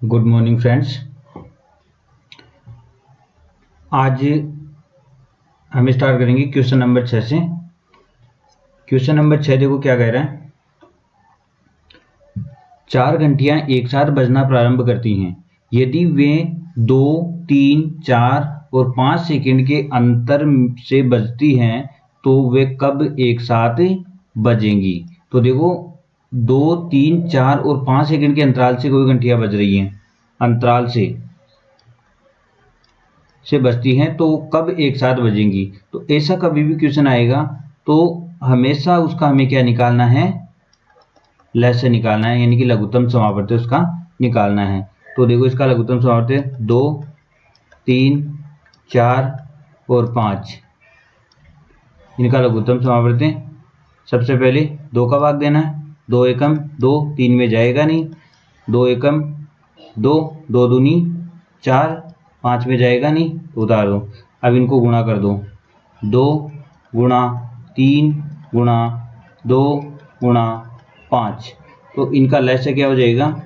Good morning friends. आज हम start करेंगे क्वेश्चन नंबर 6 से। क्वेश्चन नंबर 6 देखो क्या कह रहा है। 4 घंटियां एक साथ बजना प्रारंभ करती हैं। यदि वे 2, 3, 4 और 5 सेकंड के अंतर से बजती हैं तो वे कब एक साथ बजेंगी। तो देखो 2, 3, 4 और 5 सेकंड के अंतराल से कोई घंटियां बज रही हैं, अंतराल से बजती हैं तो कब एक साथ बजेंगी। तो ऐसा कभी भी क्वेश्चन आएगा तो हमेशा उसका हमें क्या निकालना है, लसागु निकालना है, यानी कि लघुत्तम समापवर्ती उसका निकालना है। तो देखो इसका लघुत्तम समापवर्ती 2, 3, 4 और 5, इनका लघुत्तम समापवर्ती सबसे पहले 2 का भाग देना है। 2 एकम 2, 3 में जाएगा नहीं। 2 एकम 2, 2 दूनी 4, 5 में जाएगा नहीं तो उतार दो। अब इनको गुणा कर दो। 2 गुणा 3 गुणा 2 गुणा 5, तो इनका लसागु क्या हो जाएगा,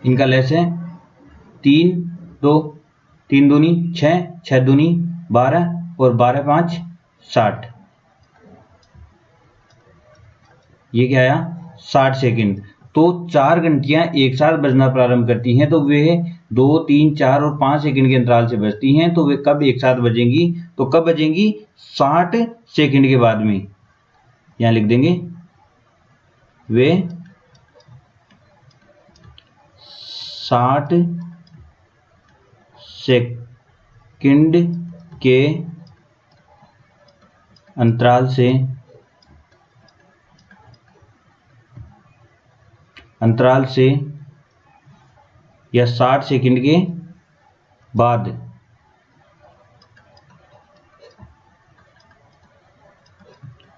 इनका लसागु 3, 2, 3 दूनी 6, 6 दूनी 12 और 12, 5, 60। ये क्या आया, 60 सेकंड। तो 4 घंटियां एक साथ बजना प्रारंभ करती हैं तो वे 2, 3, 4 और 5 सेकंड के अंतराल से बजती हैं तो वे कब एक साथ बजेंगी। तो कब बजेंगी, 60 सेकंड के बाद में। यहां लिख देंगे वे 60 सेकंड के अंतराल से या 60 सेकंड के बाद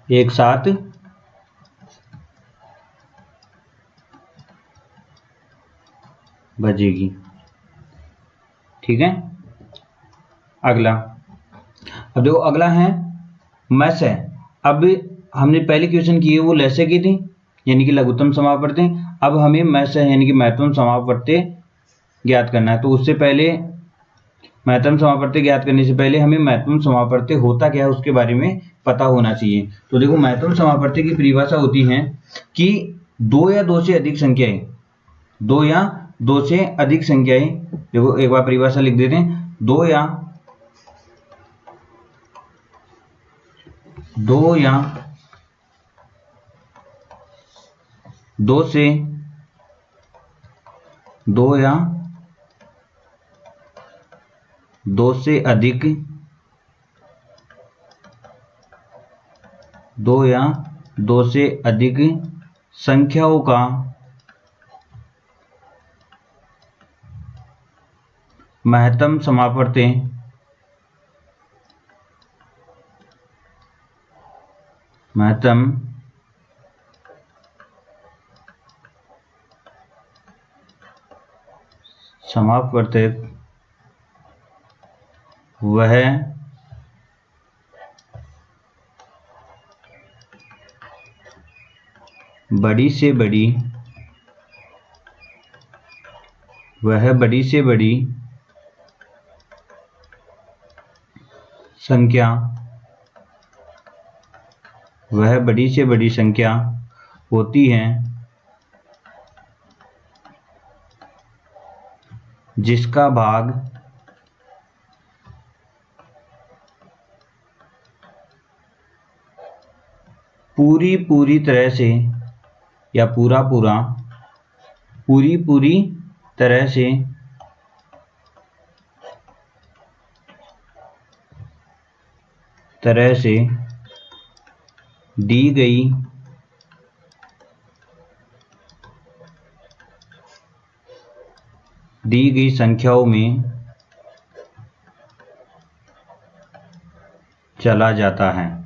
एक साथ बजेगी। ठीक है। अगला, अब देखो अगला है मैस है। अब हमने पहले क्वेश्चन किए वो लसागु की थी, यानी कि लघुत्तम समापवर्ती। अब हमें मैस है यानी कि महत्तम समापवर्ती ज्ञात करना है। तो उससे पहले महत्तम समापवर्ती ज्ञात करने से पहले हमें महत्तम समापवर्ती होता क्या है उसके बारे में पता होना चाहिए। तो देखो महत्तम समापवर्ती की परिभाषा होती है कि 2 या 2 से अधिक संख्याएं, 2 या 2 से अधिक संख्याएं, देखो एक बार परिभाषा लिख देते हैं। 2 या 2 या 2 से 2 या 2 से अधिक, 2 या 2 से अधिक संख्याओं का महत्तम समापवर्ती वह बड़ी से बड़ी संख्या होती है जिसका भाग पूरी तरह से या पूरी तरह से दी गई संख्याओं में चला जाता है।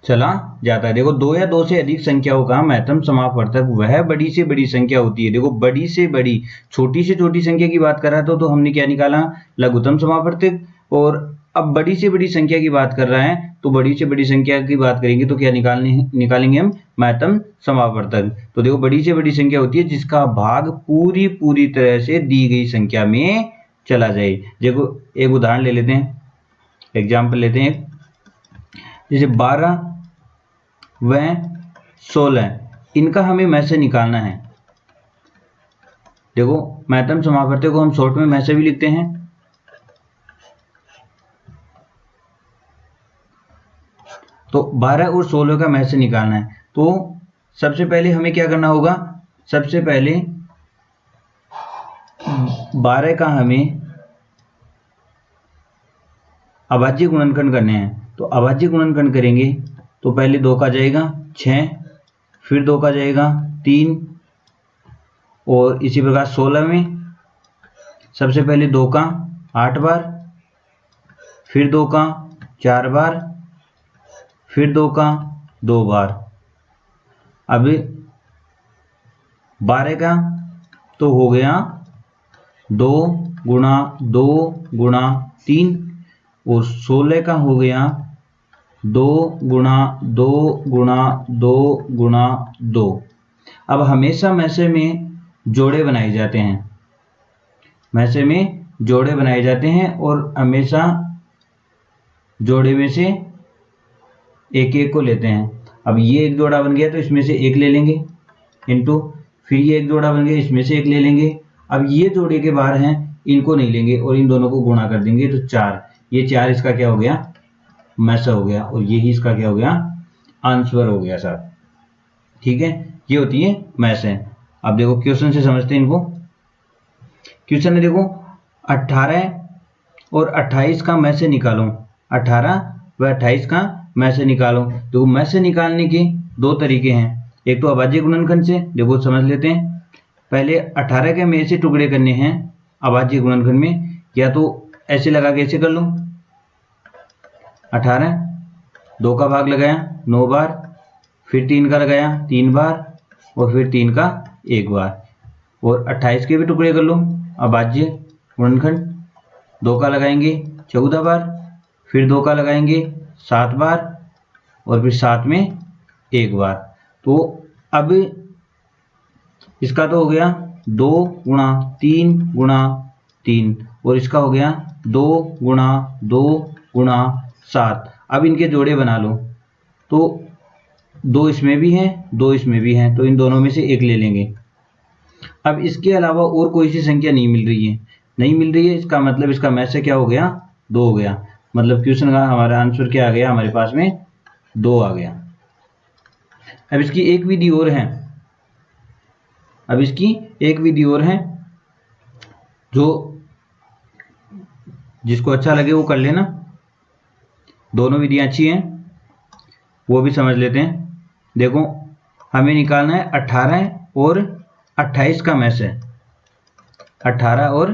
चला जाता है। देखो 2 या 2 से अधिक संख्याओं का महत्तम समापवर्तक वह बड़ी से बड़ी संख्या होती है। देखो बड़ी से बड़ी, छोटी से छोटी संख्या की बात कर रहा था तो हमने क्या निकाला, लघुत्तम समापवर्तक। और अब बड़ी से बड़ी संख्या की बात कर रहा है तो बड़ी से बड़ी संख्या की बात करेंगे तो क्या निकालेंगे हम, महत्तम समापवर्तक। तो देखो बड़ी से बड़ी संख्या होती है जिसका भाग पूरी तरह से दी गई संख्या में चला जाए। देखो एक उदाहरण ले लेते हैं, एग्जाम्पल लेते हैं, जैसे 12 व 16, इनका हमें में से निकालना है। देखो महत्तम समापवर्तक को हम शॉर्ट में में से भी लिखते हैं। तो 12 और 16 का में से निकालना है। तो सबसे पहले हमें क्या करना होगा, सबसे पहले 12 का हमें अभाज्य गुणनखंड करने हैं। तो अभाज्य गुणनखंड करेंगे तो पहले 2 का जाएगा 6, फिर 2 का जाएगा 3, और इसी प्रकार 16 में सबसे पहले 2 का 8 बार, फिर 2 का 4 बार, फिर 2 का 2 बार। अब 12 का तो हो गया 2 गुणा 2 गुणा 3, और 16 का हो गया 2 गुणा 2 गुणा 2 गुणा 2। अब हमेशा में से में जोड़े बनाए जाते हैं, में से में जोड़े बनाए जाते हैं, और हमेशा जोड़े में से एक एक को लेते हैं। अब ये एक जोड़ा बन गया तो इसमें से एक ले लेंगे, इनटू फिर ये एक जोड़ा बन गया, इसमें से एक ले लेंगे। अब ये जोड़े के बाहर हैं, इनको नहीं लेंगे और इन दोनों को गुणा कर देंगे तो 4। ये 4 इसका क्या हो गया, मैसा हो गया, और यही इसका क्या हो गया, आंसर हो गया सर। ठीक है, ये होती है मैसे। अब देखो क्वेश्चन से समझते हैं इनको। क्वेश्चन है देखो 18 और 28 का में से निकालो। 18 व 28 का में से निकालो। देखो में से निकालने के 2 तरीके हैं, एक तो अभाज्य गुणनखंड से, देखो समझ लेते हैं। पहले 18 के में से टुकड़े करने हैं अभाज्य गुणनखंड में, या तो ऐसे लगा के ऐसे कर लो। 18 2 का भाग लगाया 9 बार, फिर 3 का लगाया 3 बार, और फिर 3 का 1 बार। और 28 के भी टुकड़े कर लो अभाज्य गुणनखंड। 2 का लगाएंगे 14 बार, फिर 2 का लगाएंगे 7 बार, और फिर 7 में 1 बार। तो अब इसका तो हो गया 2 गुणा 3 गुणा 3, और इसका हो गया 2 गुणा 2 गुणा 7। अब इनके जोड़े बना लो। तो 2 इसमें भी हैं, 2 इसमें भी हैं, तो इन दोनों में से एक ले लेंगे। अब इसके अलावा और कोई सी संख्या नहीं मिल रही है, नहीं मिल रही है, इसका मतलब इसका में से क्या हो गया, 2 हो गया। मतलब क्वेश्चन का हमारा आंसर क्या आ गया, हमारे पास में 2 आ गया। अब इसकी एक विधि और है, अब इसकी एक विधि और है, जो जिसको अच्छा लगे वो कर लेना। दोनों विधियां अच्छी हैं, वो भी समझ लेते हैं। देखो हमें निकालना है 18 और 28 का में से, 18 और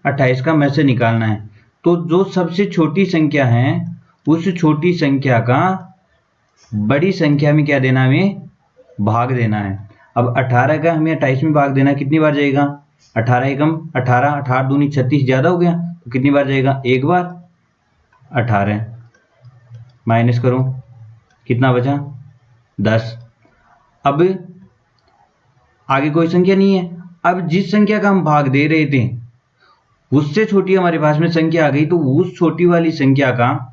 28 का में से निकालना है। तो जो सबसे छोटी संख्या है उस छोटी संख्या का बड़ी संख्या में क्या देना, हमें भाग देना है। अब 18 का हमें 28 में भाग देना, कितनी बार जाएगा, 18 एकम 18, 18 दूनी 36, ज़्यादा हो गया, तो कितनी बार जाएगा, 1 बार। 18 माइनस करो, कितना बचा, 10। अब आगे कोई संख्या नहीं है। अब जिस संख्या का हम भाग दे रहे थे उससे छोटी हमारे पास में संख्या आ गई, तो उस छोटी वाली संख्या का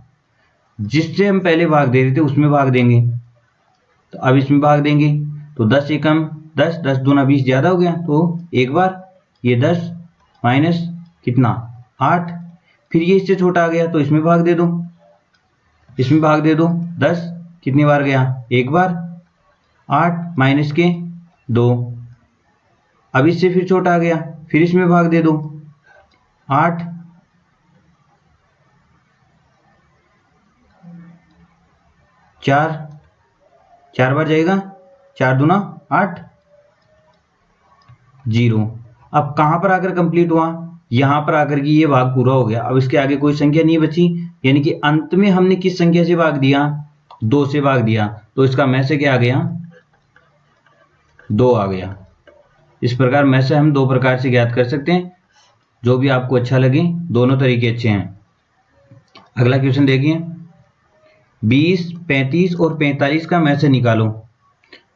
जिससे हम पहले भाग दे रहे थे उसमें भाग देंगे। तो अब इसमें भाग देंगे, तो 10 एकम 10, 10 दूना 20, ज़्यादा हो गया, तो 1 बार। ये 10 माइनस कितना, 8। फिर ये इससे छोटा आ गया तो इसमें भाग दे दो, इसमें भाग दे दो। 10 कितनी बार गया, 1 बार। 8 माइनस के 2। अब इससे फिर छोटा आ गया, फिर इसमें भाग दे दो, 8। 4 बार जाएगा, 4 दूना 8, 0। अब कहां पर आकर कंप्लीट हुआ, यहां पर आकर के ये भाग पूरा हो गया। अब इसके आगे कोई संख्या नहीं बची, यानी कि अंत में हमने किस संख्या से भाग दिया, 2 से भाग दिया तो इसका में से क्या आ गया, 2 आ गया। इस प्रकार में से हम 2 प्रकार से ज्ञात कर सकते हैं, जो भी आपको अच्छा लगे, दोनों तरीके अच्छे हैं। अगला क्वेश्चन देखिए, 20, 35 और 45 का में से निकालो।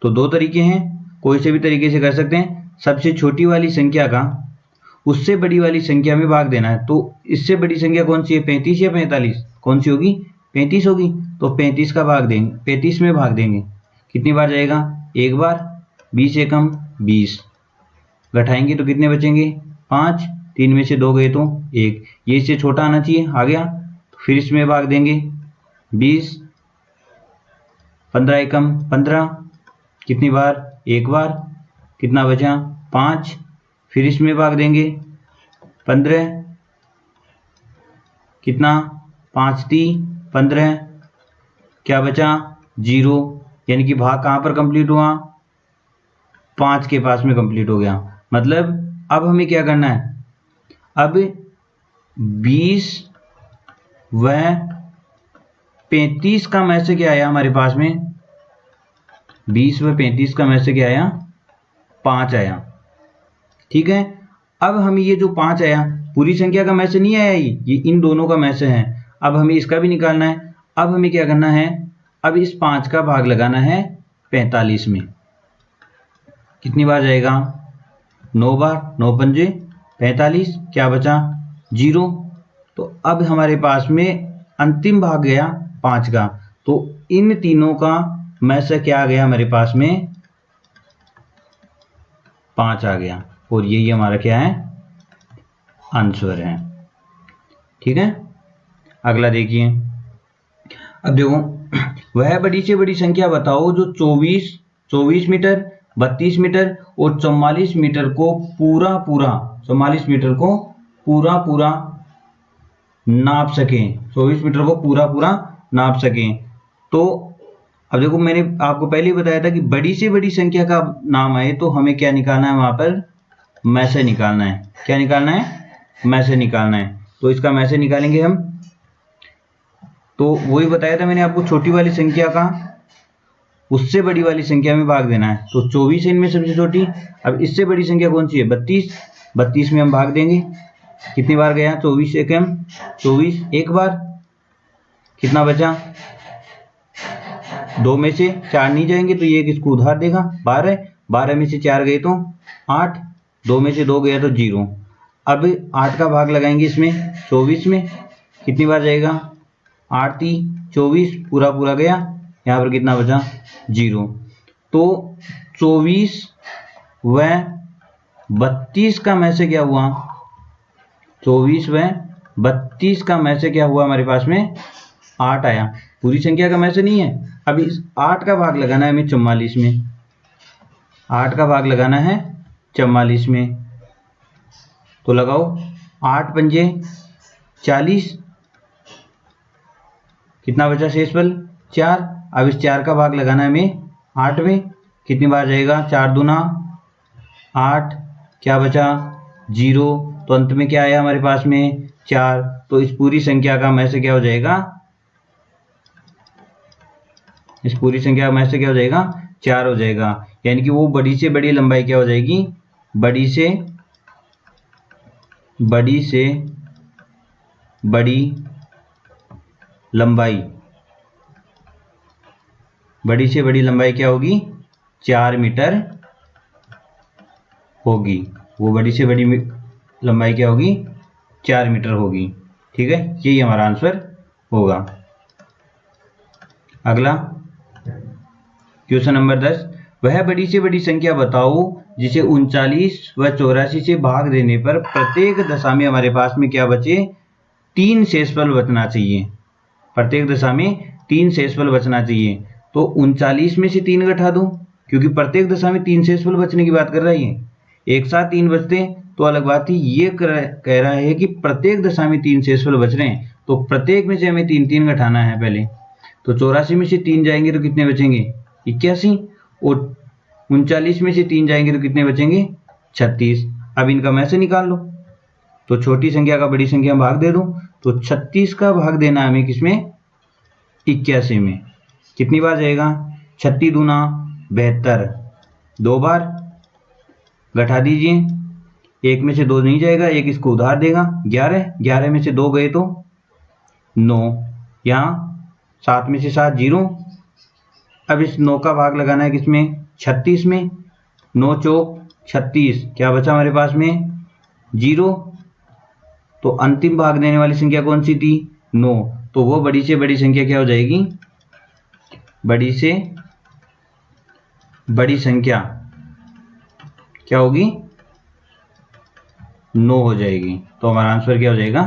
तो 2 तरीके हैं, कोई से भी तरीके से कर सकते हैं। सबसे छोटी वाली संख्या का उससे बड़ी वाली संख्या में भाग देना है। तो इससे बड़ी संख्या कौन सी है, 35 या 45? कौन सी होगी, 35 होगी। तो 35 का भाग देंगे, 35 में भाग देंगे। कितनी बार जाएगा, एक बार। 20 एकम 20, घटाएंगे तो कितने बचेंगे, 5। 3 में से 2 गए तो 1, ये इससे छोटा आना चाहिए, आ गया। फिर इसमें भाग देंगे 20, 15 एकम 15, कितनी बार, एक बार। कितना बचा, 5। फिर इसमें भाग देंगे 15, कितना, 5 3 15, क्या बचा, 0। यानी कि भाग कहाँ पर कंप्लीट हुआ, 5 के पास में कंप्लीट हो गया। मतलब अब हमें क्या करना है, अब 20 व 35 का में से क्या आया हमारे पास में, 20 व 35 का में से क्या आया, 5 आया। ठीक है, अब हमें ये जो 5 आया, पूरी संख्या का में से नहीं आया, ये इन दोनों का में से है। अब हमें इसका भी निकालना है। अब हमें क्या करना है, अब इस 5 का भाग लगाना है 45 में। कितनी बार जाएगा, 9 बार। 9 पंजे 45, क्या बचा, 0। तो अब हमारे पास में अंतिम भाग गया 5 का। तो इन तीनों का में से क्या आ गया हमारे पास में, 5 आ गया। और यही हमारा क्या है, आंसर है। ठीक है, अगला देखिए। अब देखो, वह बड़ी से बड़ी संख्या बताओ जो 24 मीटर, 32 मीटर और 44 मीटर को पूरा 44 मीटर को पूरा नाप सकें। 24 मीटर को पूरा नाप सकें। तो अब देखो, मैंने आपको पहले ही बताया था कि बड़ी से बड़ी संख्या का नाम आए तो हमें क्या निकालना है, वहां पर में से निकालना है। क्या निकालना है, में से निकालना है। तो इसका में से निकालेंगे हम। तो वही बताया था मैंने आपको, छोटी वाली संख्या का उससे बड़ी वाली संख्या में भाग देना है। तो 24 है इनमें सबसे छोटी। अब इससे बड़ी संख्या कौन सी है, 32। 32 में हम भाग देंगे, कितनी बार गया, 24 एकम 24, एक बार। कितना बचा, 2 में से 4 नहीं जाएंगे तो ये किसको उधार देगा, 12। 12 में से 4 गए तो 8, 2 में से 2 गया तो 0। अब 8 का भाग लगाएंगे इसमें 24 में, कितनी बार जाएगा, 8 3 24, पूरा गया। यहाँ पर कितना बचा, 0। तो 24 व 32 का में से क्या हुआ, 24 व 32 का में से क्या हुआ, हमारे पास में 8 आया। पूरी संख्या का में से नहीं है। अब इस 8 का भाग लगाना है हमें 44 में। 8 का भाग लगाना है 44 में। तो लगाओ, 8 पंजे 40, कितना बचा शेषफल, 4। अब इस 4 का भाग लगाना है हमें 8 में, कितनी बार जाएगा, 4 दूना 8, क्या बचा, 0। तो अंत में क्या आया हमारे पास में, 4। तो इस पूरी संख्या का में से क्या हो जाएगा, इस पूरी संख्या में से क्या हो जाएगा, 4 हो जाएगा। यानी कि वो बड़ी से बड़ी लंबाई क्या हो जाएगी, बड़ी से बड़ी लंबाई, बड़ी से बड़ी लंबाई क्या होगी, 4 मीटर होगी। वो बड़ी से बड़ी लंबाई क्या होगी, 4 मीटर होगी। ठीक है, यही हमारा आंसर होगा। अगला क्वेश्चन नंबर 10, वह बड़ी से बड़ी संख्या बताओ जिसे 39 व 84 से भाग देने पर प्रत्येक दशा में हमारे पास में क्या बचे, 3 शेषफल बचना चाहिए। प्रत्येक दशा में 3 शेषफल बचना चाहिए। तो 39 में से 3 घटा दो, क्योंकि प्रत्येक दशा में 3 शेषफल बचने की बात कर रहा है। एक साथ 3 बचते तो अलग बात थी। ये कह रहा है कि प्रत्येक दशा में 3 शेषफल बच रहे हैं, तो प्रत्येक में से हमें 3 घटाना है पहले। तो 84 में से 3 जाएंगे तो कितने बचेंगे, 81। और 39 में से 3 जाएंगे तो कितने बचेंगे, 36। अब इनका में से निकाल लो। तो छोटी संख्या का बड़ी संख्या में भाग दे दो। तो 36 का भाग देना हमें किसमें, 81 में। कितनी बार जाएगा, 36 दूना 72, 2 बार। घटा दीजिए, 1 में से 2 नहीं जाएगा, 1 इसको उधार देगा, 11, 11 में से 2 गए तो 9, यहाँ 7 में से 7 0। अब इस 9 का भाग लगाना है किसमें, 36 में, 9 चौक 36, क्या बचा हमारे पास में 0। तो अंतिम भाग देने वाली संख्या कौन सी थी, 9, तो वो बड़ी से बड़ी संख्या क्या हो जाएगी, बड़ी से बड़ी संख्या क्या होगी, 9 हो जाएगी। तो हमारा आंसर क्या हो जाएगा,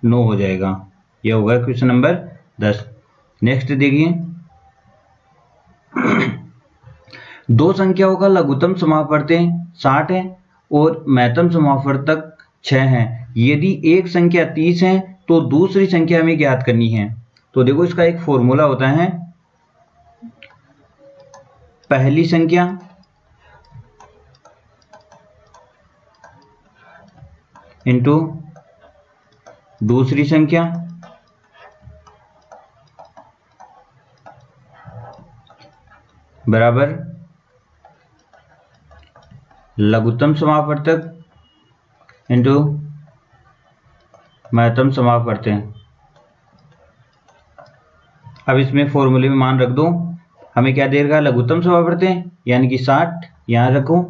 9 हो जाएगा। यह होगा क्वेश्चन नंबर 10। नेक्स्ट देखिए, दो संख्याओं का लघुत्तम समापवर्त 60 है और महत्तम समापवर्तक 6 है। यदि एक संख्या 30 है तो दूसरी संख्या हमें ज्ञात करनी है। तो देखो इसका एक फॉर्मूला होता है, पहली संख्या इंटू दूसरी संख्या बराबर लघुत्तम समापवर्तक इंटू महत्तम समापवर्तक। अब इसमें फॉर्मूले में मान रख दो, हमें क्या देगा, लघुत्तम समापवर्तक यानी कि 60 यहाँ रखो,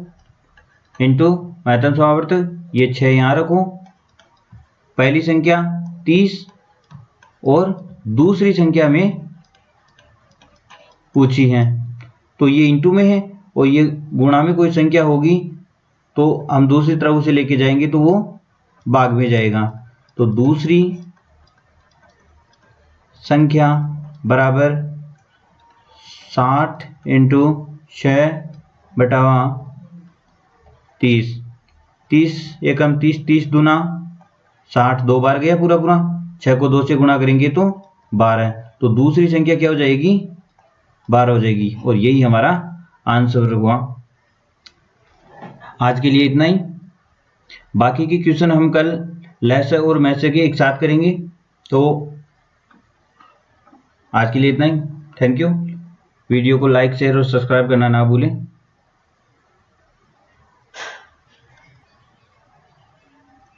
इंटू महत्तम समापवर्तक ये 6 यहाँ रखो, पहली संख्या 30 और दूसरी संख्या में पूछी है, तो ये इंटू में है और ये गुणा में कोई संख्या होगी तो हम दूसरी तरफ उसे लेके जाएंगे तो वो भाग में जाएगा। तो दूसरी संख्या बराबर 60 इंटू 6 बटावा 30, 30 एकम 30, 30 दूना 60, 2 बार गया पूरा पूरा, 6 को 2 से गुणा करेंगे तो 12, तो दूसरी संख्या क्या हो जाएगी, 12 हो जाएगी। और यही हमारा आंसर हुआ। आज के लिए इतना ही, बाकी के क्वेश्चन हम कल लहसे और मैसे के एक साथ करेंगे। तो आज के लिए इतना ही, थैंक यू। वीडियो को लाइक शेयर और सब्सक्राइब करना ना भूलें।